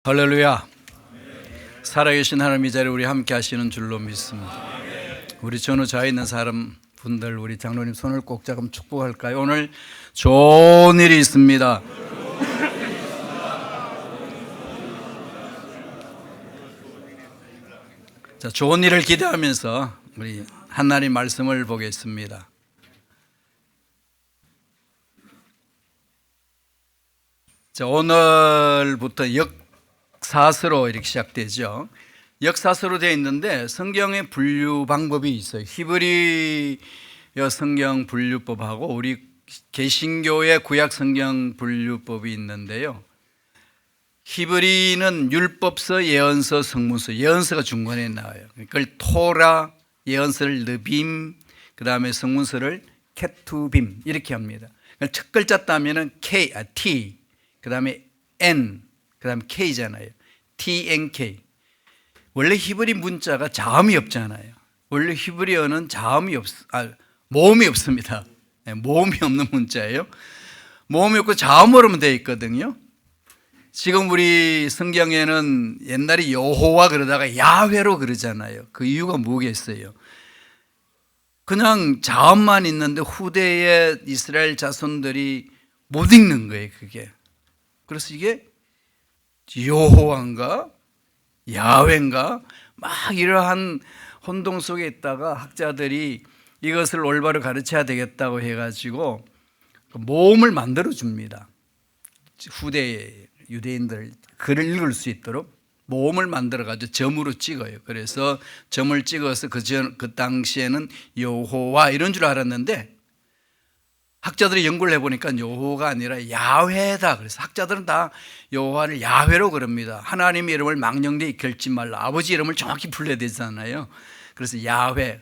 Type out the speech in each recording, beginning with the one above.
할렐루야. 살아계신 하나님 이 자리에 우리 함께 하시는 줄로 믿습니다. 우리 전후 좌에 있는 사람 분들, 우리 장로님 손을 꼭 잡으면 축복할까요? 오늘 좋은 일이 있습니다. 자, 좋은 일을 기대하면서 우리 하나님 말씀을 보겠습니다. 자, 오늘부터 역사서로 이렇게 시작되죠. 역사서로 되어 있는데 성경의 분류 방법이 있어요. 히브리어 성경 분류법하고 우리 개신교의 구약 성경 분류법이 있는데요. 히브리는 율법서, 예언서, 성문서, 예언서가 중간에 나와요. 그걸 토라, 예언서를 느빔, 그 다음에 성문서를 케투빔 이렇게 합니다. 첫 글자 따면은 T, 그 다음에 N, 그 다음에 K잖아요. TNK. 원래 히브리 문자가 자음이 없잖아요. 원래 히브리어는 모음이 없습니다. 모음이 없는 문자예요. 모음이 없고 자음으로만 되어 있거든요. 지금 우리 성경에는 옛날에 여호와 그러다가 야훼로 그러잖아요. 그 이유가 뭐겠어요? 그냥 자음만 있는데 후대의 이스라엘 자손들이 못 읽는 거예요, 그게. 그래서 이게 여호와인가 야훼인가 막 이러한 혼동 속에 있다가 학자들이 이것을 올바로 가르쳐야 되겠다고 해가지고 모음을 만들어 줍니다. 후대 유대인들 글을 읽을 수 있도록 모음을 만들어가지고 점으로 찍어요. 그래서 점을 찍어서 그 당시에는 여호와 이런 줄 알았는데 학자들이 연구를 해보니까 여호와가 아니라 야훼다. 그래서 학자들은 다 여호와를 야훼로 그럽니다. 하나님의 이름을 망령되이 결지 말라. 아버지 이름을 정확히 불러야 되잖아요. 그래서 야훼.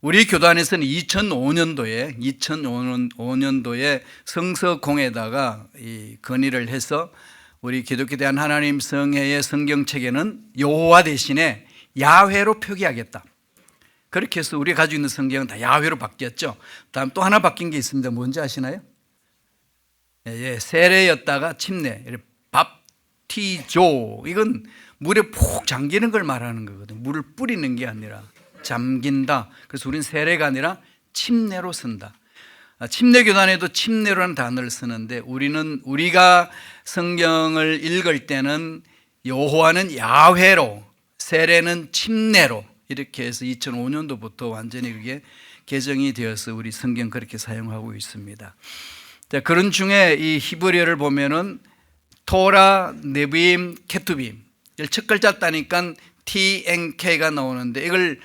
우리 교단에서는 2005년도에 성서공에다가 이 건의를 해서 우리 기독교에 대한 하나님 성회의 성경책에는 여호와 대신에 야훼로 표기하겠다. 그렇게 해서 우리가 가지고 있는 성경은 다 야훼로 바뀌었죠. 다음 또 하나 바뀐 게 있습니다. 뭔지 아시나요? 세례였다가 침례, 밥티조. 이건 물에 푹 잠기는 걸 말하는 거거든요. 물을 뿌리는 게 아니라 잠긴다. 그래서 우리는 세례가 아니라 침례로 쓴다. 침례교단에도 침례라는 단어를 쓰는데 우리가 성경을 읽을 때는 여호와는 야훼로, 세례는 침례로 이렇게 해서 2005년도부터 완전히 그게 개정이 되어서 우리 성경 그렇게 사용하고 있습니다. 자, 그런 중에 이 히브리어를 보면은 토라, 느빔, 케투빔 첫 글자 따니까 TNK가 나오는데 이걸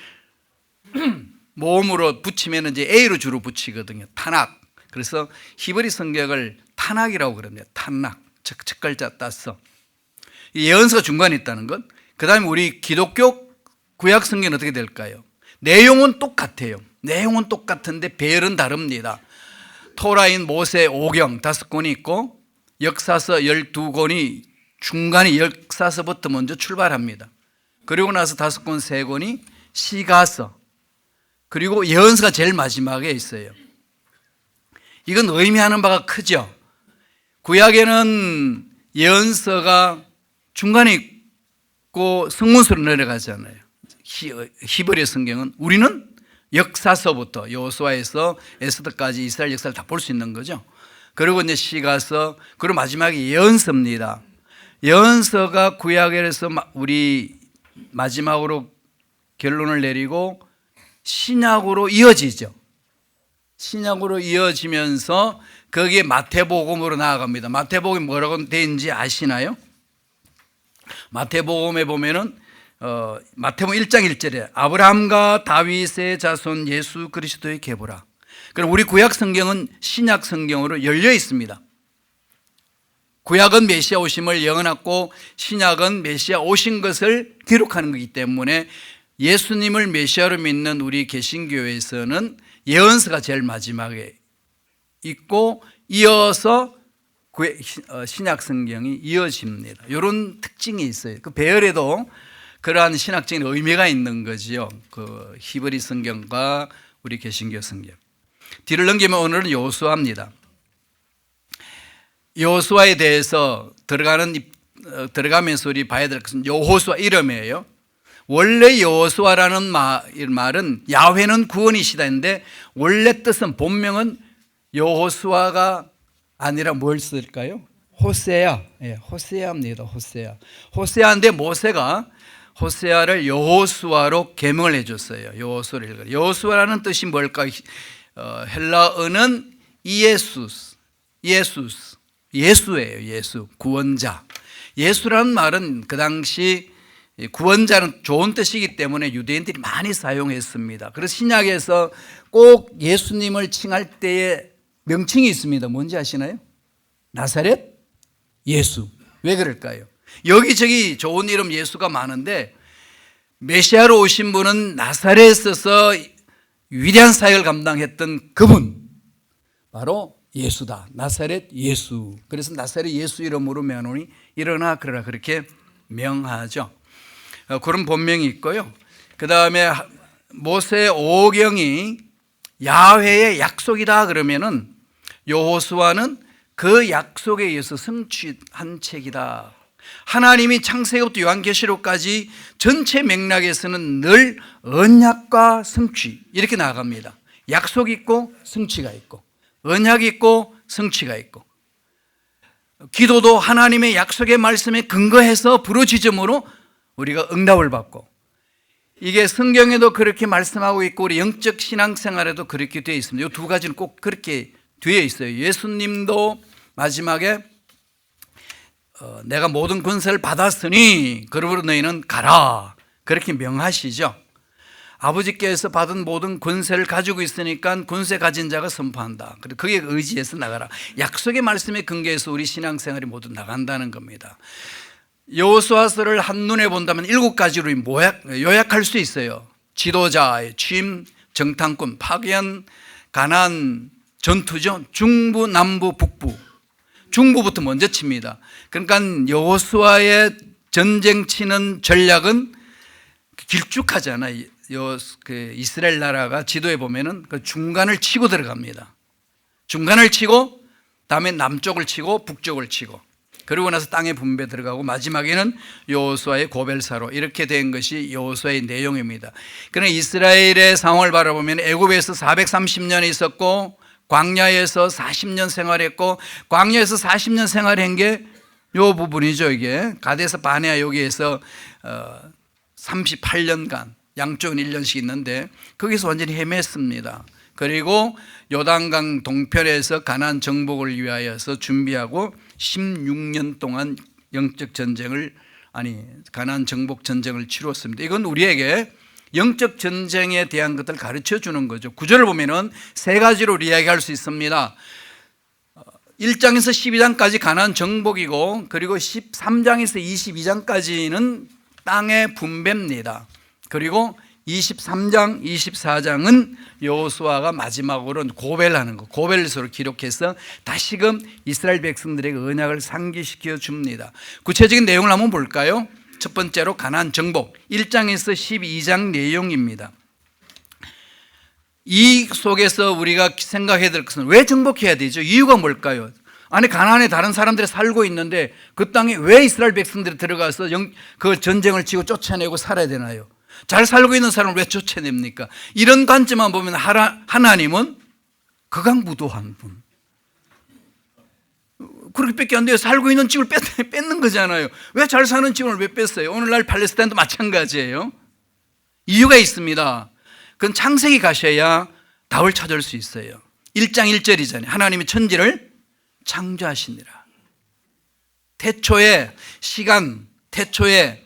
모음으로 붙이면 이제 A로 주로 붙이거든요. 타낙. 그래서 히브리 성경을 타낙이라고 그럽니다. 타낙. 첫 글자 따서. 예언서가 중간에 있다는 것. 그 다음에 우리 기독교 구약 성경은 어떻게 될까요? 내용은 똑같아요. 내용은 똑같은데 배열은 다릅니다. 토라인 모세 5경 5권이 있고 역사서 12권이 중간에 역사서부터 먼저 출발합니다. 그리고 나서 5권 3권이 시가서 그리고 예언서가 제일 마지막에 있어요. 이건 의미하는 바가 크죠. 구약에는 예언서가 중간에 있고 성문서로 내려가잖아요. 히브리 성경은 우리는 역사서부터 여호수아에서 에스더까지 이스라엘 역사를 다 볼 수 있는 거죠. 그리고 이제 시가서 그리고 마지막에 예언서입니다. 예언서가 구약에서 우리 마지막으로 결론을 내리고 신약으로 이어지죠. 신약으로 이어지면서 거기에 마태복음으로 나아갑니다. 마태복음이 뭐라고 되어 있는지 아시나요? 마태복음에 보면은 마태복음 1장 1절에 아브라함과 다윗의 자손 예수 그리스도의 계보라. 그럼 우리 구약 성경은 신약 성경으로 열려 있습니다. 구약은 메시아 오심을 예언하고 신약은 메시아 오신 것을 기록하는 것이기 때문에 예수님을 메시아로 믿는 우리 개신교에서는 예언서가 제일 마지막에 있고 이어서 신약 성경이 이어집니다. 이런 특징이 있어요. 그 배열에도 그러한 신학적인 의미가 있는 거지요. 그 히브리 성경과 우리 개신교 성경. 뒤를 넘기면 오늘은 여호수아입니다. 여호수아에 대해서 들어가는 들어가면서 우리 봐야 될 것은 여호수아 이름이에요. 원래 여호수아라는 말은 야훼는 구원이시다 했는데 원래 뜻은 본명은 여호수아가 아니라 뭘 쓸까요? 호세아. 호세아입니다. 호세아인데 모세가 호세아를 여호수아로 계명을 해줬어요. 여호수아를. 여호수아라는 뜻이 뭘까? 헬라어는 예수예요. 예수, 구원자. 예수라는 말은 그 당시 구원자는 좋은 뜻이기 때문에 유대인들이 많이 사용했습니다. 그래서 신약에서 꼭 예수님을 칭할 때에 명칭이 있습니다. 뭔지 아시나요? 나사렛 예수. 왜 그럴까요? 여기저기 좋은 이름 예수가 많은데 메시아로 오신 분은 나사렛에서 위대한 사역을 감당했던 그분, 바로 예수다. 나사렛 예수. 그래서 나사렛 예수 이름으로 명하노니 일어나 그러라 그렇게 명하죠. 그런 본명이 있고요. 그 다음에 모세 오경이 야훼의 약속이다 그러면은 여호수아는 그 약속에 의해서 성취한 책이다. 하나님이 창세기부터 요한계시록까지 전체 맥락에서는 늘 언약과 성취 이렇게 나아갑니다. 약속이 있고 성취가 있고 언약이 있고 성취가 있고, 기도도 하나님의 약속의 말씀에 근거해서 부르짖음으로 우리가 응답을 받고, 이게 성경에도 그렇게 말씀하고 있고 우리 영적 신앙생활에도 그렇게 되어 있습니다. 이 두 가지는 꼭 그렇게 되어 있어요. 예수님도 마지막에 내가 모든 권세를 받았으니 그러므로 너희는 가라 그렇게 명하시죠. 아버지께서 받은 모든 권세를 가지고 있으니까 권세 가진 자가 선포한다. 그리고 그에 의지해서 나가라. 약속의 말씀에 근거해서 우리 신앙생활이 모두 나간다는 겁니다. 여호수아서를 한눈에 본다면 7가지로 요약할 수 있어요. 지도자의 취임, 정탐꾼, 파견, 가나안, 전투죠. 중부, 남부, 북부. 중부부터 먼저 칩니다. 그러니까 여호수아의 전쟁 치는 전략은 길쭉하잖아요. 이스라엘 나라가 지도에 보면은 그 중간을 치고 들어갑니다. 중간을 치고 다음에 남쪽을 치고 북쪽을 치고, 그리고 나서 땅의 분배 들어가고 마지막에는 여호수아의 고벨사로, 이렇게 된 것이 여호수아의 내용입니다. 그러나 이스라엘의 상황을 바라보면 애굽에서 430년 있었고 광야에서 40년 생활했고, 광야에서 40년 생활한 게 요 부분이죠. 이게 가데스 바네아 여기에서 38년간 양쪽은 1년씩 있는데 거기서 완전히 헤맸습니다. 그리고 요단강 동편에서 가나안 정복을 위하여서 준비하고 16년 동안 영적 전쟁을, 가나안 정복 전쟁을 치루었습니다. 이건 우리에게 영적 전쟁에 대한 것을 가르쳐 주는 거죠. 구절을 보면은 세 가지로 이야기할 수 있습니다. 1장에서 12장까지 가나안 정복이고, 그리고 13장에서 22장까지는 땅의 분배입니다. 그리고 23장, 24장은 여호수아가 마지막으로 고벨하는 거, 고벨서로 기록해서 다시금 이스라엘 백성들에게 언약을 상기시켜 줍니다. 구체적인 내용을 한번 볼까요? 첫 번째로 가나안 정복, 1장에서 12장 내용입니다. 이 속에서 우리가 생각해야 될 것은 왜 정복해야 되죠? 이유가 뭘까요? 가나안에 다른 사람들이 살고 있는데 그 땅에 왜 이스라엘 백성들이 들어가서 그 전쟁을 치고 쫓아내고 살아야 되나요? 잘 살고 있는 사람을 왜 쫓아냅니까? 이런 관점만 보면 하나님은 극악무도한 분, 그렇게밖에 안 돼요. 살고 있는 집을 뺏는 거잖아요. 왜 잘 사는 집을 왜 뺐어요? 오늘날 팔레스타인도 마찬가지예요. 이유가 있습니다. 그건 창세기 가셔야 답을 찾을 수 있어요. 1장 1절이잖아요. 하나님이 천지를 창조하시니라. 태초에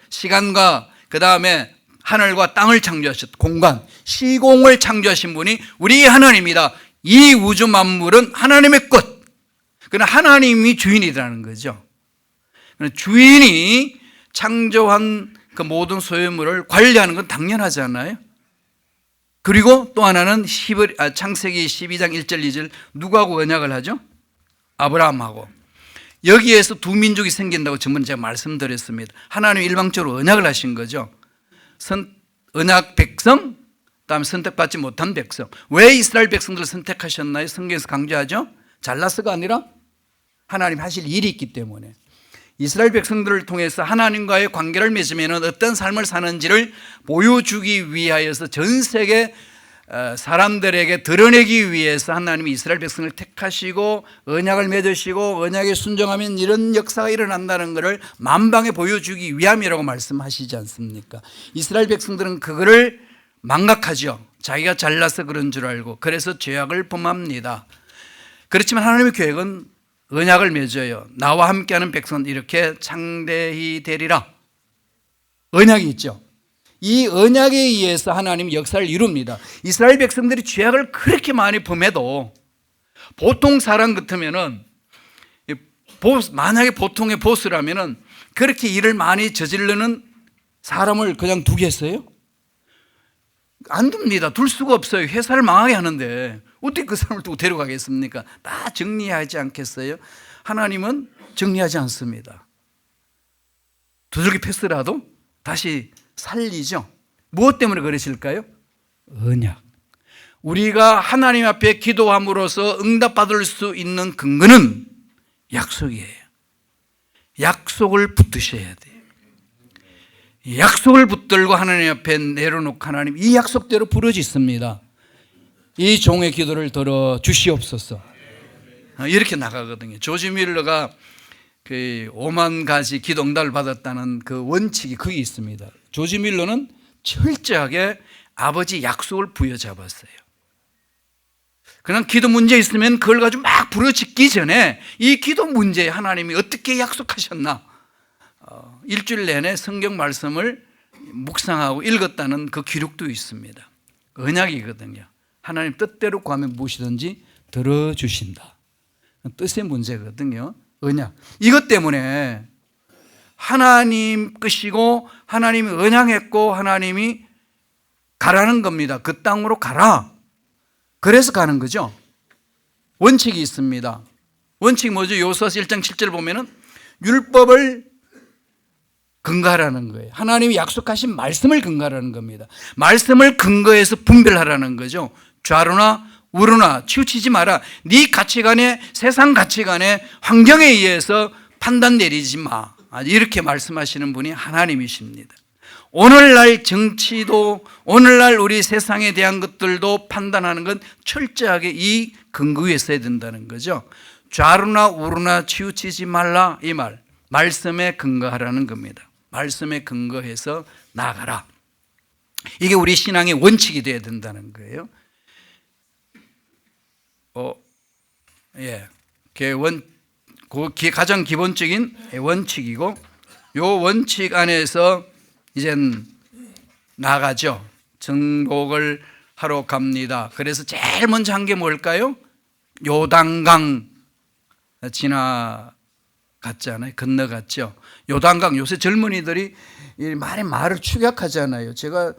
시간과 그 다음에 하늘과 땅을 창조하셨다. 공간, 시공을 창조하신 분이 우리 하나님이다. 이 우주 만물은 하나님의 것. 그러나 하나님이 주인이라는 거죠. 주인이 창조한 그 모든 소유물을 관리하는 건 당연하잖아요. 그리고 또 하나는 창세기 12장 1절 2절 누구하고 언약을 하죠? 아브라함하고. 여기에서 두 민족이 생긴다고 전번에 제가 말씀드렸습니다. 하나님 일방적으로 언약을 하신 거죠. 언약 백성, 그다음에 선택받지 못한 백성. 왜 이스라엘 백성들을 선택하셨나요? 성경에서 강조하죠. 잘나서가 아니라 하나님 하실 일이 있기 때문에. 이스라엘 백성들을 통해서 하나님과의 관계를 맺으면 어떤 삶을 사는지를 보여주기 위하여서 전 세계 사람들에게 드러내기 위해서 하나님이 이스라엘 백성을 택하시고 언약을 맺으시고 언약에 순종하면 이런 역사가 일어난다는 것을 만방에 보여주기 위함이라고 말씀하시지 않습니까? 이스라엘 백성들은 그거를 망각하죠. 자기가 잘나서 그런 줄 알고 그래서 죄악을 범합니다. 그렇지만 하나님의 계획은 언약을 맺어요. 나와 함께하는 백성은 이렇게 창대히 되리라. 언약이 있죠. 이 언약에 의해서 하나님이 역사를 이룹니다. 이스라엘 백성들이 죄악을 그렇게 많이 범해도 보통 사람 같으면은 만약에 보통의 보스라면은 그렇게 일을 많이 저지르는 사람을 그냥 두겠어요? 안 둡니다. 둘 수가 없어요. 회사를 망하게 하는데 어떻게 그 사람을 두고 데려가겠습니까? 다 정리하지 않겠어요? 하나님은 정리하지 않습니다. 두들기 패스라도 다시 살리죠. 무엇 때문에 그러실까요? 언약. 우리가 하나님 앞에 기도함으로써 응답받을 수 있는 근거는 약속이에요. 약속을 붙드셔야 돼요. 약속을 붙들고 하나님 앞에 내려놓고 하나님 이 약속대로 부르짖습니다. 이 종의 기도를 들어 주시옵소서. 이렇게 나가거든요. 조지 밀러가 그 5만 가지 기도 응답을 받았다는 그 원칙이 거기 있습니다. 조지 밀러는 철저하게 아버지 약속을 부여잡았어요. 그냥 기도 문제 있으면 그걸 가지고 막 부르짖기 전에 이 기도 문제에 하나님이 어떻게 약속하셨나 일주일 내내 성경 말씀을 묵상하고 읽었다는 그 기록도 있습니다. 언약이거든요. 하나님 뜻대로 구하면 무엇이든지 들어주신다. 뜻의 문제거든요. 언약. 이것 때문에 하나님 끝이고 하나님이 언약했고 하나님이 가라는 겁니다. 그 땅으로 가라. 그래서 가는 거죠. 원칙이 있습니다. 원칙이 뭐죠? 여호수아서 1장 7절 보면은 율법을 근거하라는 거예요. 하나님이 약속하신 말씀을 근거하라는 겁니다. 말씀을 근거해서 분별하라는 거죠. 좌로나 우로나 치우치지 마라. 네 가치관에 세상 가치관에 환경에 의해서 판단 내리지 마. 이렇게 말씀하시는 분이 하나님이십니다. 오늘날 정치도 오늘날 우리 세상에 대한 것들도 판단하는 건 철저하게 이 근거 위에 있어야 된다는 거죠. 좌로나 우로나 치우치지 말라 이 말. 말씀에 근거하라는 겁니다. 말씀에 근거해서 나아가라. 이게 우리 신앙의 원칙이 되어야 된다는 거예요. 그게 가장 기본적인 원칙이고 요 원칙 안에서 이젠 나가죠. 정복을 하러 갑니다. 그래서 제일 먼저 한 게 뭘까요? 요단강 지나갔잖아요. 건너갔죠. 요단강 요새 젊은이들이 말을 축약하잖아요. 제가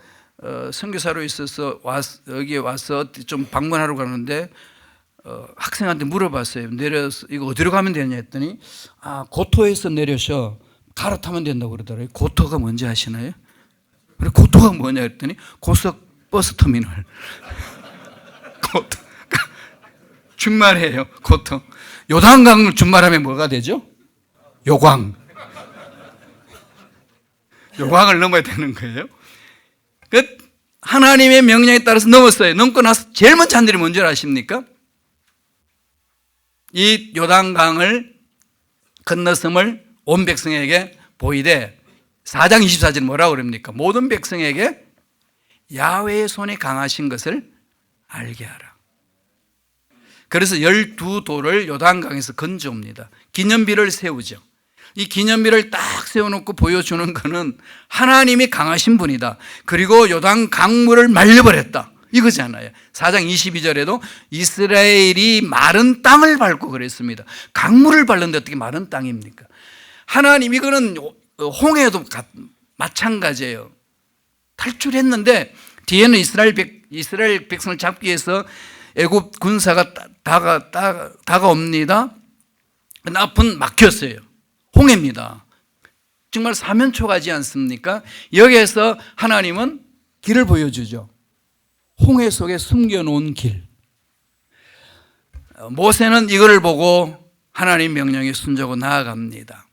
선교사로 있어서 여기에 와서 좀 방문하러 가는데 학생한테 물어봤어요. 내려서 이거 어디로 가면 되냐 했더니 고토에서 내려서 갈아타면 된다고 그러더라고요. 고토가 뭔지 아시나요? 그래 고토가 뭐냐 했더니 고속 버스 터미널. 고토. 준말이에요. 고토. 요단강을 준말하면 뭐가 되죠? 요광. 요광을 넘어야 되는 거예요. 하나님의 명령에 따라서 넘었어요. 넘고 나서 제일 먼저 한 일이 뭔지 아십니까? 이 요단강을 건너섬을 온 백성에게 보이되 4장 24절 뭐라고 그럽니까? 모든 백성에게 야훼의 손이 강하신 것을 알게 하라. 그래서 12돌을 요단강에서 건져옵니다. 기념비를 세우죠. 이 기념비를 딱 세워놓고 보여주는 것은 하나님이 강하신 분이다. 그리고 요단 강물을 말려버렸다. 이거잖아요. 4장 22절에도 이스라엘이 마른 땅을 밟고 그랬습니다. 강물을 밟는데 어떻게 마른 땅입니까? 하나님 이거는 홍해도 마찬가지예요. 탈출했는데 뒤에는 이스라엘 백성을 잡기 위해서 애굽 군사가 다가옵니다. 앞은 막혔어요. 홍해입니다. 정말 사면초가지 않습니까? 여기에서 하나님은 길을 보여주죠. 홍해 속에 숨겨놓은 길. 모세는 이걸 보고 하나님 명령에 순종하고 나아갑니다.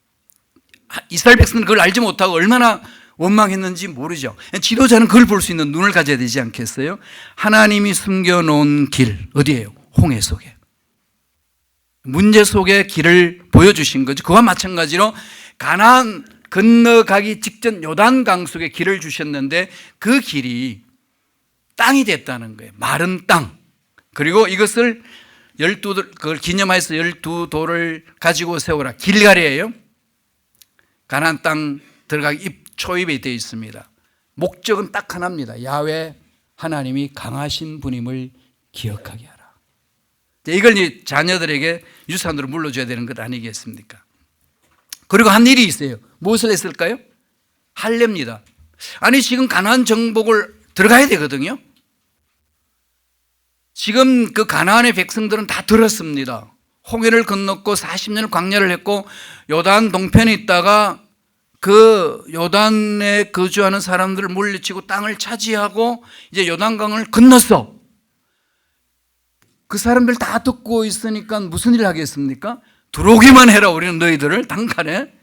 이스라엘 백성은 그걸 알지 못하고 얼마나 원망했는지 모르죠. 지도자는 그걸 볼 수 있는 눈을 가져야 되지 않겠어요? 하나님이 숨겨놓은 길 어디예요? 홍해 속에. 문제 속에 길을 보여주신 거죠. 그와 마찬가지로 가나안 건너가기 직전 요단강 속에 길을 주셨는데 그 길이 땅이 됐다는 거예요. 마른 땅. 그리고 이것을 그걸 기념하여서 12돌을 가지고 세우라. 길가리예요. 가나안 땅 들어가기 초입에 되어 있습니다. 목적은 딱 하나입니다. 야훼 하나님이 강하신 분임을 기억하게 하라. 이걸 자녀들에게 유산으로 물려줘야 되는 것 아니겠습니까? 그리고 한 일이 있어요. 무엇을 했을까요? 할례입니다. 아니 지금 가나안 정복을 들어가야 되거든요. 지금 그 가나안의 백성들은 다 들었습니다. 홍해를 건넜고 40년을 광야를 했고 요단 동편에 있다가 그 요단에 거주하는 사람들을 물리치고 땅을 차지하고 이제 요단강을 건넜어. 그 사람들 다 듣고 있으니까 무슨 일을 하겠습니까? 들어오기만 해라. 우리는 너희들을 단칼에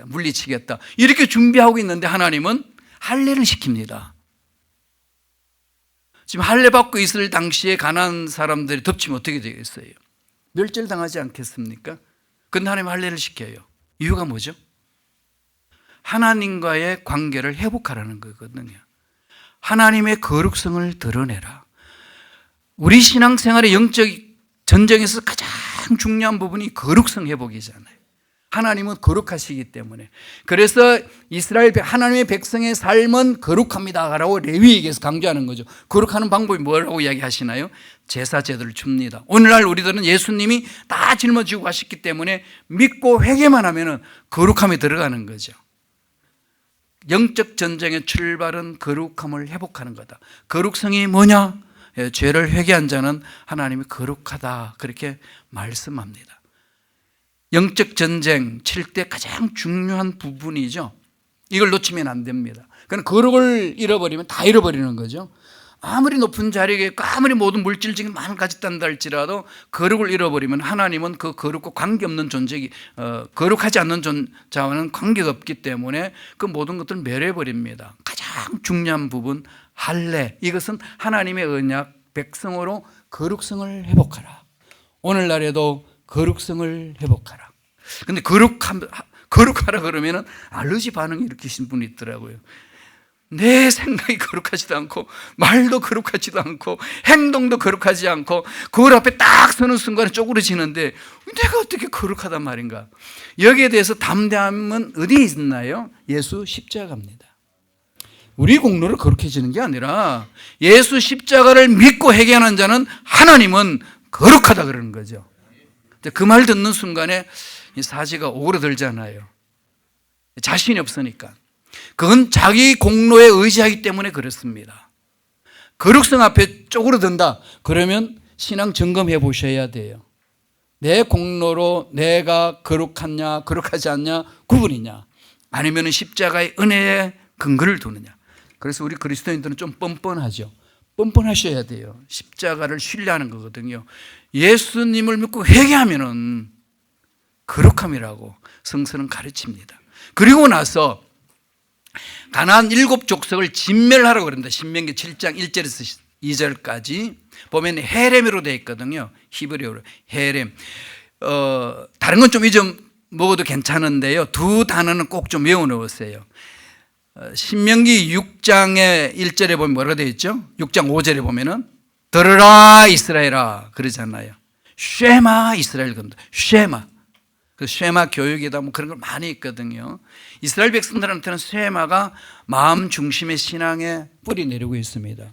물리치겠다. 이렇게 준비하고 있는데 하나님은 할례를 시킵니다. 지금 할례 받고 있을 당시에 가나안 사람들이 덮치면 어떻게 되겠어요? 멸절 당하지 않겠습니까? 그런데 하나님 할례를 시켜요. 이유가 뭐죠? 하나님과의 관계를 회복하라는 거거든요. 하나님의 거룩성을 드러내라. 우리 신앙생활의 영적 전쟁에서 가장 중요한 부분이 거룩성 회복이잖아요. 하나님은 거룩하시기 때문에. 그래서 하나님의 백성의 삶은 거룩합니다 라고 레위기에서 강조하는 거죠. 거룩하는 방법이 뭐라고 이야기하시나요? 제사 제도를 줍니다. 오늘날 우리들은 예수님이 다 짊어지고 가셨기 때문에 믿고 회개만 하면 거룩함에 들어가는 거죠. 영적 전쟁의 출발은 거룩함을 회복하는 거다. 거룩성이 뭐냐? 죄를 회개한 자는 하나님이 거룩하다 그렇게 말씀합니다. 영적 전쟁 칠 때 가장 중요한 부분이죠. 이걸 놓치면 안 됩니다. 그러니까 거룩을 잃어버리면 다 잃어버리는 거죠. 아무리 높은 자리에 있고 아무리 모든 물질적인 마음을 가졌단다 할지라도 거룩을 잃어버리면 하나님은 그 거룩과 관계없는 존재이기 거룩하지 않는 자와는 관계가 없기 때문에 그 모든 것들을 멸해버립니다. 가장 중요한 부분 할례, 이것은 하나님의 언약 백성으로 거룩성을 회복하라. 오늘날에도 거룩성을 회복하라. 근데 거룩하라 그러면은 알러지 반응이 일으키신 분이 있더라고요. 내 생각이 거룩하지도 않고 말도 거룩하지도 않고 행동도 거룩하지 않고 거울 앞에 딱 서는 순간에 쪼그러지는데 내가 어떻게 거룩하단 말인가? 여기에 대해서 담대함은 어디에 있나요? 예수 십자가입니다. 우리 공로로 거룩해지는 게 아니라 예수 십자가를 믿고 회개하는 자는 하나님은 거룩하다 그러는 거죠. 그 말 듣는 순간에 사지가 오그라들잖아요. 자신이 없으니까. 그건 자기 공로에 의지하기 때문에 그렇습니다. 거룩성 앞에 쪼그러든다 그러면 신앙 점검해 보셔야 돼요. 내 공로로 내가 거룩하냐 거룩하지 않냐 구분이냐, 아니면 십자가의 은혜에 근거를 두느냐. 그래서 우리 그리스도인들은 좀 뻔뻔하죠. 뻔뻔하셔야 돼요. 십자가를 신뢰하는 거거든요. 예수님을 믿고 회개하면은 거룩함이라고 성서는 가르칩니다. 그리고 나서 가나안 7족속을 진멸하라고 그럽니다. 신명기 7장 1절에서 2절까지 보면 헤렘으로 되어 있거든요. 히브리어로 헤렘. 다른 건 좀 잊어먹어도 괜찮은데요. 두 단어는 꼭 좀 외워놓으세요. 신명기 6장의 1절에 보면 뭐라고 되어 있죠? 6장 5절에 보면은 들으라 이스라엘아 그러잖아요. 쉐마 이스라엘 그럽니다. 쉐마. 그 쉐마 교육이다 뭐 그런 걸 많이 있거든요. 이스라엘 백성들한테는 쉐마가 마음 중심의 신앙에 뿌리 내리고 있습니다.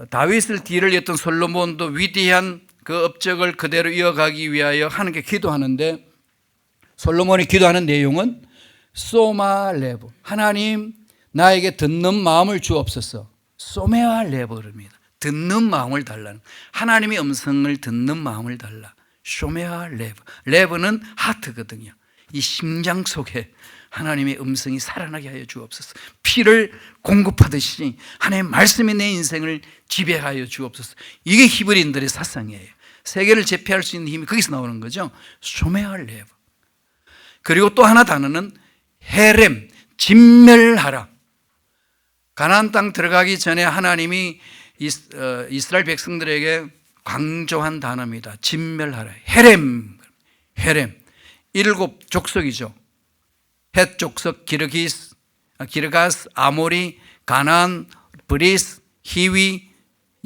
다윗을 뒤를 이었던 솔로몬도 위대한 그 업적을 그대로 이어가기 위하여 하나님께 기도하는데, 솔로몬이 기도하는 내용은 소마 레브, 하나님 나에게 듣는 마음을 주옵소서. 소메와 레브입니다. 듣는 마음을 달라는, 하나님의 음성을 듣는 마음을 달라. 쇼메와 레브, 레브는 하트거든요. 이 심장 속에 하나님의 음성이 살아나게 하여 주옵소서. 피를 공급하듯이 하나님의 말씀이 내 인생을 지배하여 주옵소서. 이게 히브리인들의 사상이에요. 세계를 제패할 수 있는 힘이 거기서 나오는 거죠. 쇼메와 레브. 그리고 또 하나 단어는 헤렘, 진멸하라. 가나안 땅 들어가기 전에 하나님이 이스라엘 백성들에게 강조한 단어입니다. 진멸하라. 헤렘. 7 족속이죠. 헷 족속, 기르가스, 아모리, 가나안, 브리스, 히위,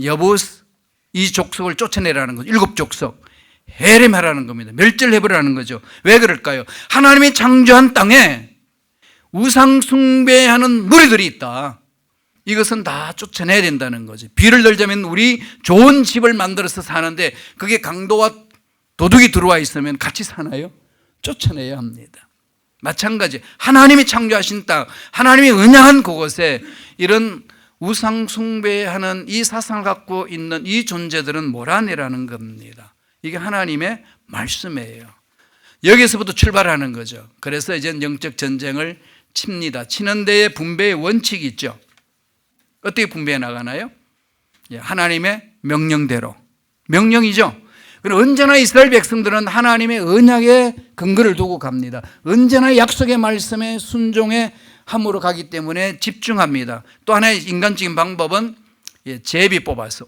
여부스, 이 족속을 쫓아내라는 거죠. 7 족속. 헤렘하라는 겁니다. 멸절해버리라는 거죠. 왜 그럴까요? 하나님이 창조한 땅에 우상 숭배하는 무리들이 있다. 이것은 다 쫓아내야 된다는 거지. 비를 들자면 우리 좋은 집을 만들어서 사는데 그게 강도와 도둑이 들어와 있으면 같이 사나요? 쫓아내야 합니다. 마찬가지 하나님이 창조하신 땅, 하나님이 은혜한 그곳에 이런 우상 숭배하는 이 사상을 갖고 있는 이 존재들은 몰아내라는 겁니다. 이게 하나님의 말씀이에요. 여기서부터 출발하는 거죠. 그래서 이제 영적 전쟁을 칩니다. 치는 데에 분배의 원칙이 있죠. 어떻게 분배해 나가나요? 하나님의 명령대로. 명령이죠. 그리고 언제나 이스라엘 백성들은 하나님의 언약에 근거를 두고 갑니다. 언제나 약속의 말씀에 순종해 함으로 가기 때문에 집중합니다. 또 하나의 인간적인 방법은 제비 뽑아서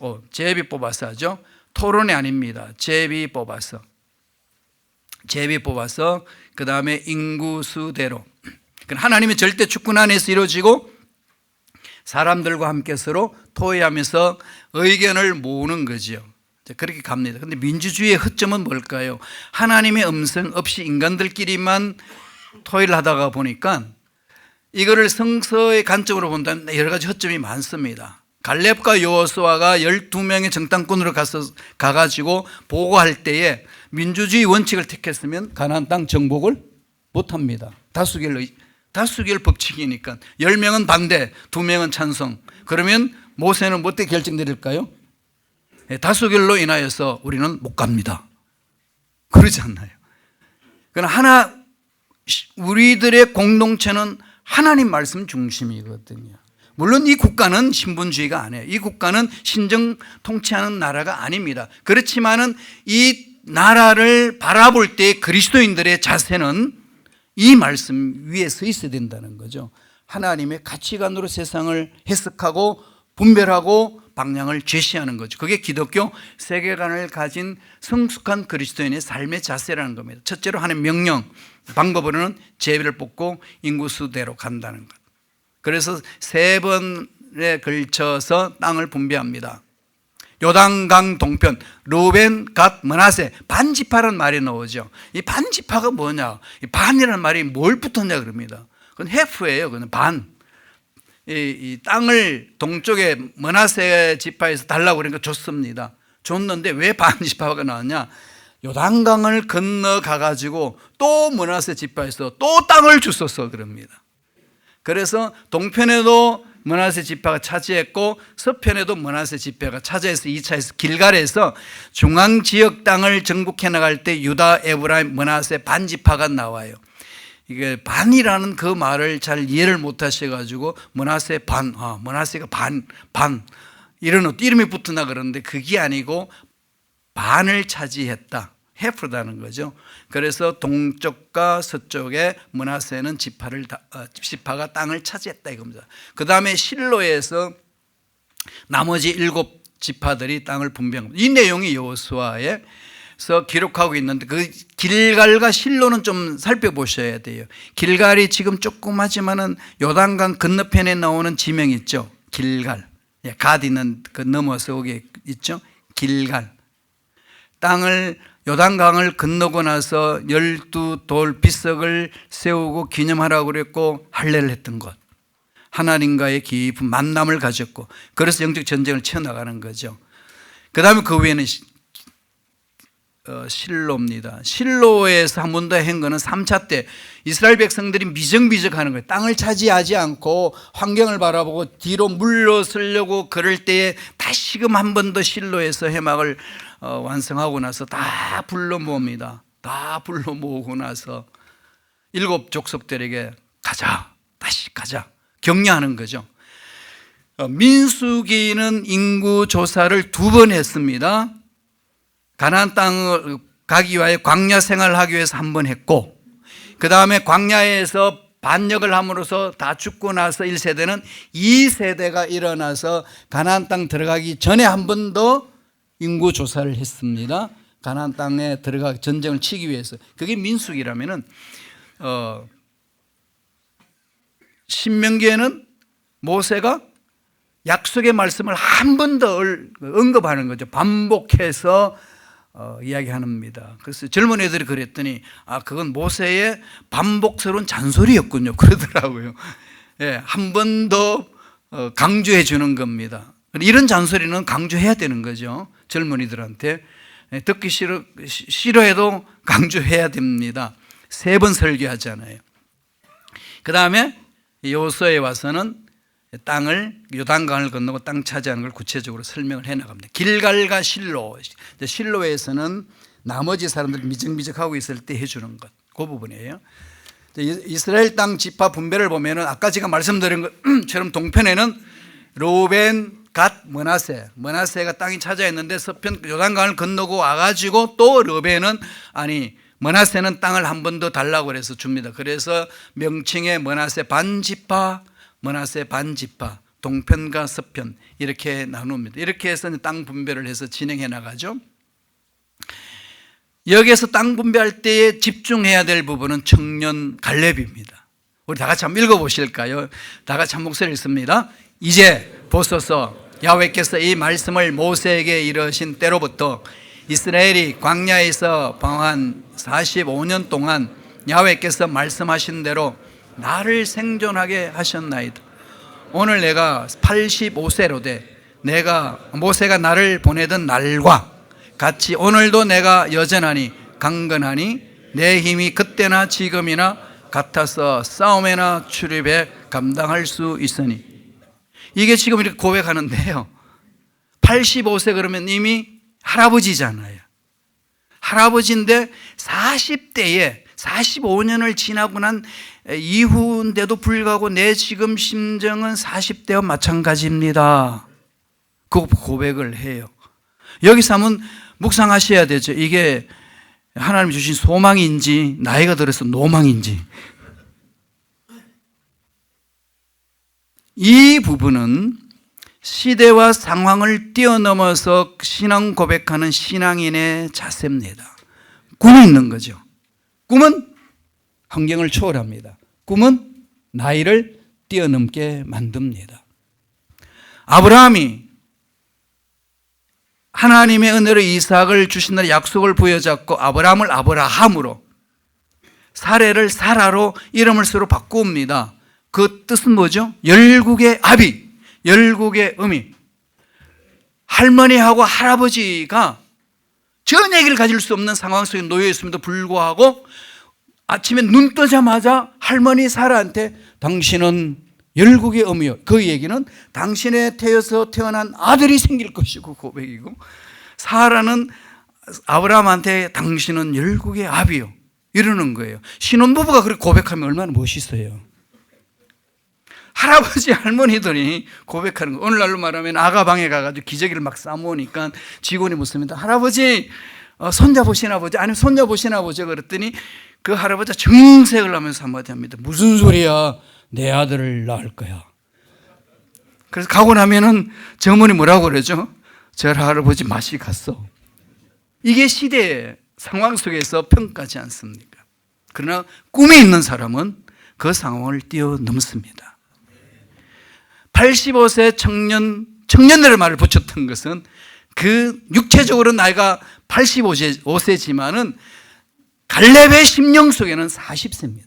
하죠. 토론이 아닙니다. 제비 뽑아서 그 다음에 인구수대로. 하나님의 절대 주권 안에서 이루어지고 사람들과 함께 서로 토의하면서 의견을 모으는 거죠. 그렇게 갑니다. 그런데 민주주의의 허점은 뭘까요? 하나님의 음성 없이 인간들끼리만 토의를 하다가 보니까 이거를 성서의 관점으로 본다면 여러 가지 허점이 많습니다. 갈렙과 여호수아가 12명의 정탐꾼으로 가가지고 보고할 때에 민주주의 원칙을 택했으면 가나안 땅 정복을 못합니다. 다수결 법칙이니까 10명은 반대, 2명은 찬성. 그러면 모세는 뭐 어떻게 결정 내릴까요? 다수결로 인하여서 우리는 못 갑니다. 그러지 않나요? 그러나 우리들의 공동체는 하나님 말씀 중심이거든요. 물론 이 국가는 신분주의가 아니에요. 이 국가는 신정 통치하는 나라가 아닙니다. 그렇지만은 이 나라를 바라볼 때 그리스도인들의 자세는 이 말씀 위에 서 있어야 된다는 거죠. 하나님의 가치관으로 세상을 해석하고 분별하고 방향을 제시하는 거죠. 그게 기독교 세계관을 가진 성숙한 그리스도인의 삶의 자세라는 겁니다. 첫째로 하나님 명령, 방법으로는 제비를 뽑고 인구수대로 간다는 것. 그래서 3번에 걸쳐서 땅을 분배합니다. 요단강 동편, 르우벤, 갓, 므낫세, 반지파라는 말이 나오죠. 이 반지파가 뭐냐? 이 반이라는 말이 뭘 붙었냐 그럽니다. 그건 해프예요. 그건 반. 이 땅을 동쪽에 므낫세 지파에서 달라고 그러니까 줬습니다. 줬는데 왜 반지파가 나왔냐? 요단강을 건너가 가지고 또 므낫세 지파에서 또 땅을 주소서 그럽니다. 그래서 동편에도 므낫세 지파가 차지했고 서편에도 므낫세 지파가 차지해서 2차에서 길갈에서 중앙 지역 땅을 정복해 나갈 때 유다, 에브라임, 므낫세 반지파가 나와요. 이게 반이라는 그 말을 잘 이해를 못 하셔가지고 므낫세 반, 므낫세가 반 이런 이름이 붙으나 그러는데 그게 아니고 반을 차지했다. 해프다는 거죠. 그래서 동쪽과 서쪽에 므낫세는 지파가 땅을 차지했다 이겁니다. 그 다음에 실로에서 나머지 7 지파들이 땅을 분배합니다. 이 내용이 여호수아에서 기록하고 있는데 그 길갈과 실로는 좀 살펴보셔야 돼요. 길갈이 지금 조그마지만은 요단강 건너편에 나오는 지명이 있죠. 길갈. 갓 있는 그 넘어서 거기 있죠. 길갈. 땅을 요단강을 건너고 나서 12돌 비석을 세우고 기념하라고 그랬고 할례를 했던 것. 하나님과의 깊은 만남을 가졌고 그래서 영적 전쟁을 치어나가는 거죠. 그 다음에 그 위에는 실로입니다. 실로에서 한 번 더 한 거는 3차 때 이스라엘 백성들이 미적미적하는 거예요. 땅을 차지하지 않고 환경을 바라보고 뒤로 물러서려고 그럴 때에 다시금 한 번 더 실로에서 해막을 완성하고 나서 다 불러 모읍니다. 다 불러 모으고 나서 7 족속들에게 가자, 다시 가자 격려하는 거죠. 민수기는 인구 조사를 2번 했습니다. 가나안 땅을 가기 위하여 광야 생활을 하기 위해서 한 번 했고 그 다음에 광야에서 반역을 함으로써 다 죽고 나서 1세대는 2세대가 일어나서 가나안 땅 들어가기 전에 한 번 더 인구 조사를 했습니다. 가나안 땅에 들어가 전쟁을 치기 위해서. 그게 민수기라면은 신명기에는 모세가 약속의 말씀을 한 번 더 언급하는 거죠. 반복해서 이야기합니다. 그래서 젊은 애들이 그랬더니 그건 모세의 반복스러운 잔소리였군요. 그러더라고요. 예, 한 번 더 강조해 주는 겁니다. 이런 잔소리는 강조해야 되는 거죠. 젊은이들한테. 듣기 싫어해도 강조해야 됩니다. 3번 설교하잖아요. 그 다음에 여호수아에 와서는 땅을 요단강을 건너고 땅 차지하는 걸 구체적으로 설명을 해나갑니다. 길갈과 실로, 실로에서는 나머지 사람들이 미적미적하고 있을 때 해주는 것, 그 부분이에요. 이스라엘 땅 지파 분배를 보면은 아까 제가 말씀드린 것처럼 동편에는 로벤, 갓, 머나세가 땅이 차지했는데 서편 요단강을 건너고 와가지고 또 르벤은 머나세는 땅을 한 번 더 달라고 해서 줍니다. 그래서 명칭에 머나세 반지파, 머나세 반지파, 동편과 서편 이렇게 나눕니다. 이렇게 해서 땅 분배를 해서 진행해 나가죠. 여기에서 땅 분배할 때에 집중해야 될 부분은 청년 갈렙입니다. 우리 다 같이 한번 읽어보실까요? 다 같이 한 목소리 읽습니다. 이제 보소서 야훼께서 이 말씀을 모세에게 이르신 때로부터 이스라엘이 광야에서 방황한 45년 동안 야훼께서 말씀하신 대로 나를 생존하게 하셨나이다. 오늘 내가 85세로 돼 모세가 나를 보내던 날과 같이 오늘도 내가 여전하니 강건하니 내 힘이 그때나 지금이나 같아서 싸움에나 출입에 감당할 수 있으니. 이게 지금 이렇게 고백하는데요, 85세 그러면 이미 할아버지잖아요. 할아버지인데 40대에 45년을 지나고 난 이후인데도 불구하고 내 지금 심정은 40대와 마찬가지입니다. 그 고백을 해요. 여기서 한번 묵상하셔야 되죠. 이게 하나님 주신 소망인지 나이가 들어서 노망인지. 이 부분은 시대와 상황을 뛰어넘어서 신앙 고백하는 신앙인의 자세입니다. 꿈이 있는 거죠. 꿈은 환경을 초월합니다. 꿈은 나이를 뛰어넘게 만듭니다. 아브라함이 하나님의 은혜로 이삭을 주신다는 약속을 부여잡고 아브라함을 아브라함으로, 사레를 사라로 이름을 서로 바꿉니다. 그 뜻은 뭐죠? 열국의 아비, 열국의 어미. 할머니하고 할아버지가 전얘기를 가질 수 없는 상황 속에 놓여 있음에도 불구하고 아침에 눈 뜨자마자 할머니 사라한테 당신은 열국의 어미요. 그 얘기는 당신의 태에서 태어난 아들이 생길 것이고 고백이고, 사라는 아브라함한테 당신은 열국의 아비요 이러는 거예요. 신혼부부가 그렇게 고백하면 얼마나 멋있어요. 할아버지 할머니들이 고백하는 거. 오늘날로 말하면 아가방에 가가지고 기저귀를 막 싸모으니까 직원이 묻습니다. 할아버지 손자 보시나 보죠? 아니면 손자 보시나 보죠? 그랬더니 그 할아버지가 정색을 하면서 한마디 합니다. 무슨 소리야? 내 아들을 낳을 거야. 그래서 가고 나면은 정문이 뭐라고 그러죠? 저 할아버지 맛이 갔어. 이게 시대의 상황 속에서 평가하지 않습니까? 그러나 꿈이 있는 사람은 그 상황을 뛰어넘습니다. 85세 청년들의 말을 붙였던 것은 그 육체적으로 나이가 85세지만은 갈렙의 심령 속에는 40세입니다.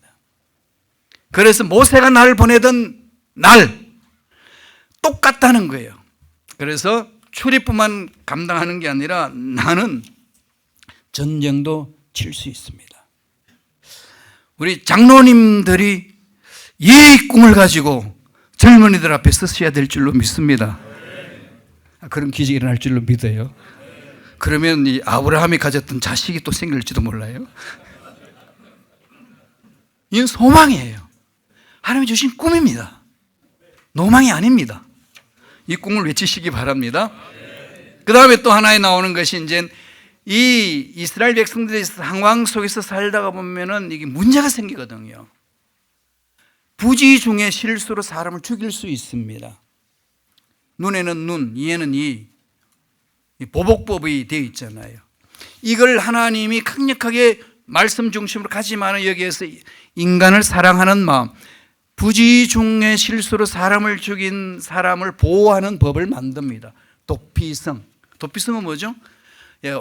그래서 모세가 나를 보내던 날 똑같다는 거예요. 그래서 출입뿐만 감당하는 게 아니라 나는 전쟁도 칠 수 있습니다. 우리 장로님들이 이 꿈을 가지고 젊은이들 앞에 서셔야 될 줄로 믿습니다. 그런 기적이 일어날 줄로 믿어요. 그러면 이 아브라함이 가졌던 자식이 또 생길지도 몰라요. 이건 소망이에요. 하나님이 주신 꿈입니다. 노망이 아닙니다. 이 꿈을 외치시기 바랍니다. 그 다음에 또 하나에 나오는 것이 이제 이 이스라엘 백성들의 상황 속에서 살다가 보면은 이게 문제가 생기거든요. 부지 중에 실수로 사람을 죽일 수 있습니다. 눈에는 눈, 이에는 이 보복법이 되어 있잖아요. 이걸 하나님이 강력하게 말씀 중심으로 가지만 여기에서 인간을 사랑하는 마음, 부지 중에 실수로 사람을 죽인 사람을 보호하는 법을 만듭니다. 도피성. 도피성은 뭐죠?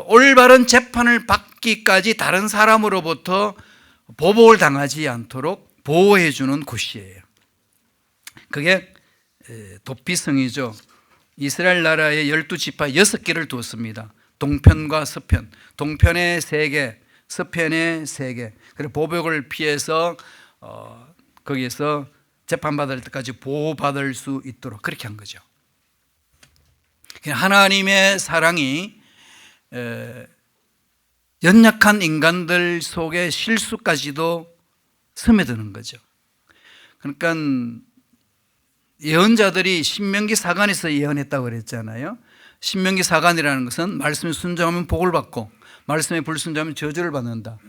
올바른 재판을 받기까지 다른 사람으로부터 보복을 당하지 않도록 보호해 주는 곳이에요. 그게 도피성이죠. 이스라엘 나라의 12지파 6개를 두었습니다. 동편과 서편. 동편에 3개, 서편에 3개. 그리고 보복을 피해서 거기에서 재판받을 때까지 보호받을 수 있도록 그렇게 한 거죠. 하나님의 사랑이 연약한 인간들 속에 실수까지도 스며드는 거죠. 그러니까 예언자들이 신명기 사관에서 예언했다고 그랬잖아요. 신명기 사관이라는 것은 말씀에 순종하면 복을 받고 말씀에 불순종하면 저주를 받는다.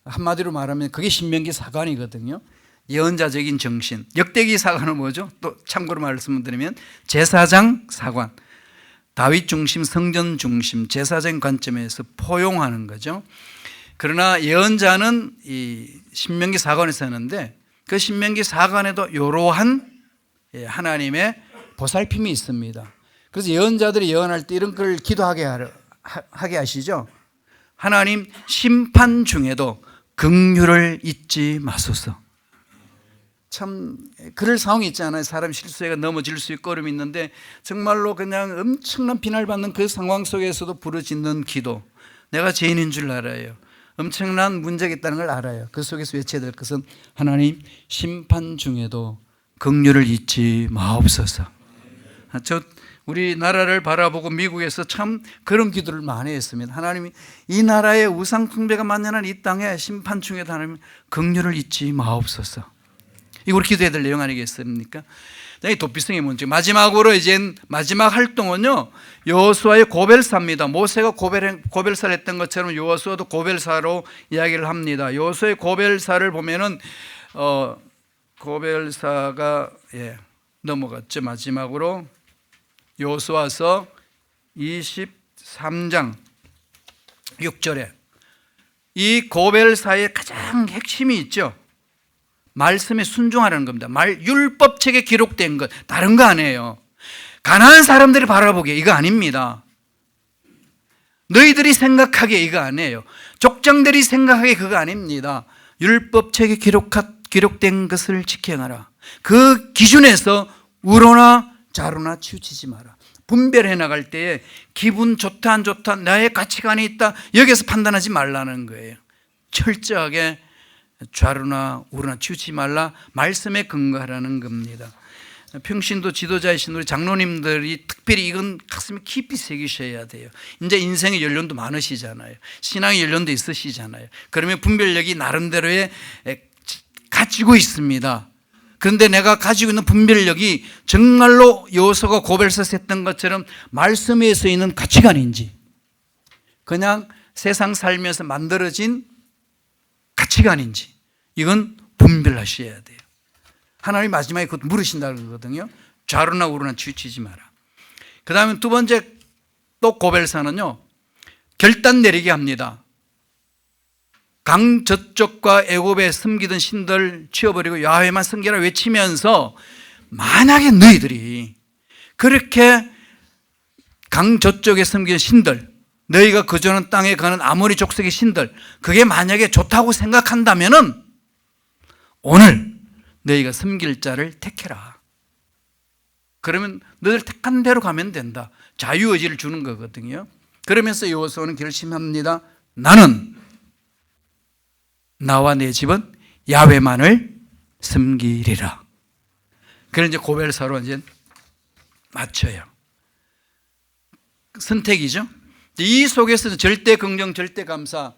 한마디로 말하면 그게 신명기 사관이거든요. 예언자적인 정신. 역대기 사관은 뭐죠? 또 참고로 말씀드리면 제사장 사관, 다윗 중심, 성전 중심, 제사적인 관점에서 포용하는 거죠. 그러나 예언자는 이 신명기 사관에서 하는데 그 신명기 사관에도 이러한 하나님의 보살핌이 있습니다. 그래서 예언자들이 예언할 때 이런 걸 기도하게 하게 하시죠. 하나님, 심판 중에도 긍휼을 잊지 마소서. 참 그럴 상황이 있잖아요. 사람 실수해가 넘어질 수 있고 어려움이 있는데 정말로 그냥 엄청난 비난을 받는 그 상황 속에서도 부르짖는 기도. 내가 죄인인 줄 알아요. 엄청난 문제가 있다는 걸 알아요. 그 속에서 외쳐야 될 것은 하나님, 심판 중에도 긍휼을 잊지 마옵소서. 우리나라를 바라보고 미국에서 참 그런 기도를 많이 했습니다. 하나님이 이 나라의 우상 숭배가 만연한 이 땅에 심판 중에도 하나님 긍휼을 잊지 마옵소서. 이거 우리 기도해야 될 내용 아니겠습니까? 이 도피성이 뭔지. 마지막으로 이제 마지막 활동은요, 여호수아의 고별사입니다. 모세가 고별사를 했던 것처럼 여호수아도 고별사로 이야기를 합니다. 여호수아의 고별사를 보면은 고별사가 넘어갔죠. 마지막으로 여호수아서 23장 6절에 이 고별사의 가장 핵심이 있죠. 말씀에 순종하라는 겁니다. 율법책에 기록된 것, 다른 거 아니에요. 가난한 사람들이 바라보기에 이거 아닙니다. 너희들이 생각하기에 이거 아니에요. 족장들이 생각하기에 그거 아닙니다. 율법책에 기록된 것을 지켜가라. 그 기준에서 우로나 좌로나 치우치지 마라. 분별해 나갈 때에 기분 좋다 안 좋다, 나의 가치관이 있다, 여기서 판단하지 말라는 거예요. 철저하게 좌로나 우로나 치우치지 말라, 말씀에 근거하라는 겁니다. 평신도 지도자이신 우리 장로님들이 특별히 이건 가슴에 깊이 새기셔야 돼요. 이제 인생의 연륜도 많으시잖아요. 신앙의 연륜도 있으시잖아요. 그러면 분별력이 나름대로의 가지고 있습니다. 그런데 내가 가지고 있는 분별력이 정말로 여호수아가 고별사에서 했던 것처럼 말씀에 서 있는 가치관인지 그냥 세상 살면서 만들어진 가치관인지 이건 분별하셔야 돼요. 하나님 마지막에 그것 물으신다고 그러거든요. 좌로나 우로나 치우치지 마라. 그 다음에 두 번째 또 고별사는요, 결단 내리게 합니다. 강 저쪽과 애굽에 섬기던 신들 치워버리고 야훼만 섬기라 외치면서 만약에 너희들이 그렇게 강 저쪽에 섬기는 신들, 너희가 거주하는 땅에 가는 아모리 족속의 신들, 그게 만약에 좋다고 생각한다면은 오늘 너희가 섬길 자를 택해라. 그러면 너희들 택한 대로 가면 된다. 자유의지를 주는 거거든요. 그러면서 여호수아는 결심합니다. 나는 나와 내 집은 야훼만을 섬기리라. 그래서 이제 고별사로 이제 맞춰요. 선택이죠. 이 속에서 절대 긍정, 절대 감사,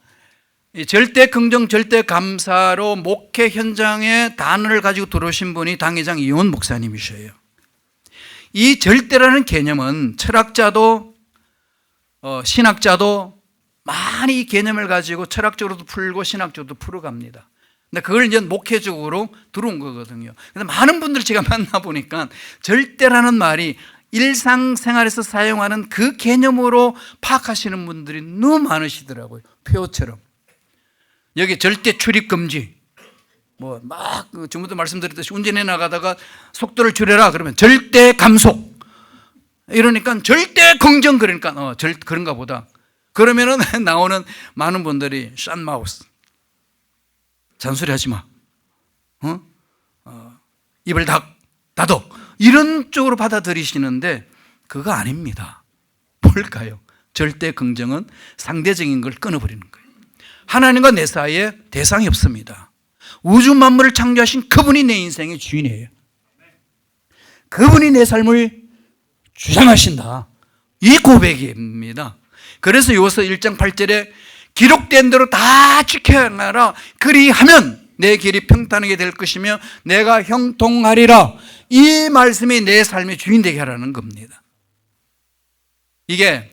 절대 긍정, 절대 감사로 목회 현장에 단어를 가지고 들어오신 분이 당회장 이온 목사님이셔요. 이 절대라는 개념은 철학자도 신학자도 많이 이 개념을 가지고 철학적으로도 풀고 신학적으로도 풀어갑니다. 근데 그걸 이제 목회적으로 들어온 거거든요. 근데 많은 분들을 제가 만나보니까 절대라는 말이 일상생활에서 사용하는 그 개념으로 파악하시는 분들이 너무 많으시더라고요. 표어처럼. 여기 절대 출입 금지. 뭐 막 전부터 말씀드렸듯이 운전해 나가다가 속도를 줄여라 그러면 절대 감속. 이러니까 절대 긍정 그러니까 그런가 보다. 그러면은 나오는 많은 분들이 싼마우스. 잔소리하지 마. 입을 닫어. 이런 쪽으로 받아들이시는데 그거 아닙니다. 뭘까요? 절대 긍정은 상대적인 걸 끊어버리는 거예요. 하나님과 내 사이에 대상이 없습니다. 우주 만물을 창조하신 그분이 내 인생의 주인이에요. 그분이 내 삶을 주장하신다. 이 고백입니다. 그래서 요서 1장 8절에 기록된 대로 다 지켜나가라. 그리하면 내 길이 평탄하게 될 것이며 내가 형통하리라. 이 말씀이 내 삶의 주인 되게 하라는 겁니다. 이게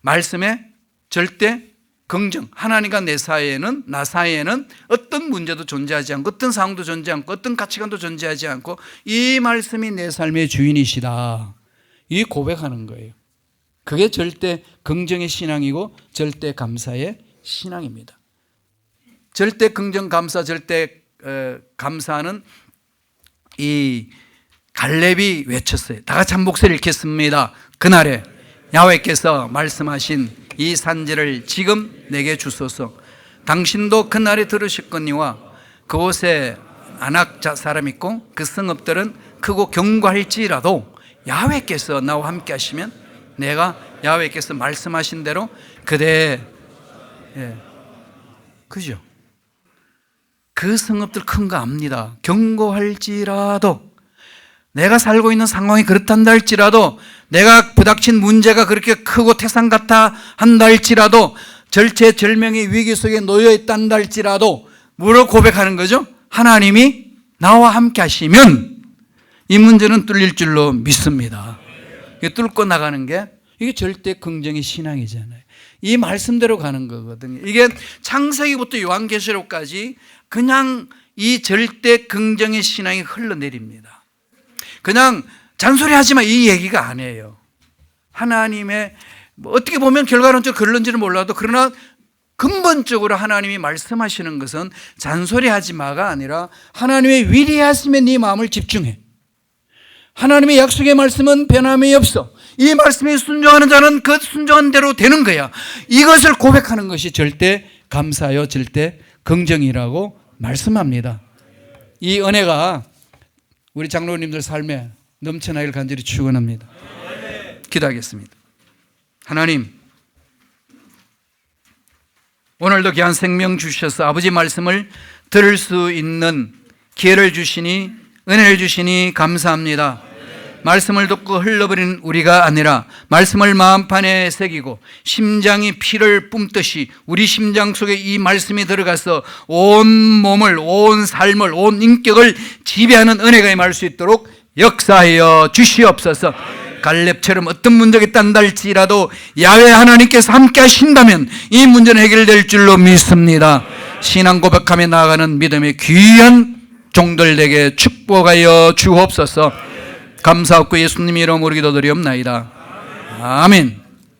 말씀의 절대 긍정. 하나님과 나 사이에는 어떤 문제도 존재하지 않고 어떤 상황도 존재하지 않고 어떤 가치관도 존재하지 않고 이 말씀이 내 삶의 주인이시다. 이 고백하는 거예요. 그게 절대 긍정의 신앙이고 절대 감사의 신앙입니다. 절대 긍정 감사, 절대 감사는 이 갈렙이 외쳤어요. 다 같이 한 목소리 읽겠습니다. 그날에 야훼께서 말씀하신 이 산지를 지금 내게 주소서. 당신도 그날에 들으셨거니와 그곳에 아낙 사람 있고 그 성읍들은 크고 견고할지라도 야훼께서 나와 함께 하시면 내가 야훼께서 말씀하신 대로 그대 그죠? 그 성읍들 큰 거 압니다. 견고할지라도 내가 살고 있는 상황이 그렇단다 할지라도 내가 부닥친 문제가 그렇게 크고 태산 같아 한다 할지라도 절체절명의 위기 속에 놓여 있단다 할지라도 뭐로 고백하는 거죠? 하나님이 나와 함께 하시면 이 문제는 뚫릴 줄로 믿습니다. 뚫고 나가는 게 이게 절대 긍정의 신앙이잖아요. 이 말씀대로 가는 거거든요. 이게 창세기부터 요한계시록까지 그냥 이 절대 긍정의 신앙이 흘러내립니다. 그냥 잔소리하지 마 이 얘기가 아니에요. 하나님의 어떻게 보면 결과론적으로 그런지는 몰라도 그러나 근본적으로 하나님이 말씀하시는 것은 잔소리하지 마가 아니라 하나님의 위대하심에 네 마음을 집중해. 하나님의 약속의 말씀은 변함이 없어. 이 말씀에 순종하는 자는 그 순종한 대로 되는 거야. 이것을 고백하는 것이 절대 감사요 절대 긍정이라고 말씀합니다. 이 은혜가 우리 장로님들 삶에 넘쳐나기를 간절히 축원합니다. 기도하겠습니다. 하나님, 오늘도 귀한 생명 주셔서 아버지 말씀을 들을 수 있는 기회를 주시니 은혜를 주시니 감사합니다. 말씀을 듣고 흘러버리는 우리가 아니라 말씀을 마음판에 새기고 심장이 피를 뿜듯이 우리 심장 속에 이 말씀이 들어가서 온 몸을, 온 삶을, 온 인격을 지배하는 은혜가 임할 수 있도록 역사하여 주시옵소서. 갈렙처럼 어떤 문제가 있단다 할지라도 야훼 하나님께서 함께 하신다면 이 문제는 해결될 줄로 믿습니다. 신앙 고백하며 나아가는 믿음의 귀한 종들에게 축복하여 주옵소서. 감사하고 예수님 이름으로 기도드리옵나이다. 아멘.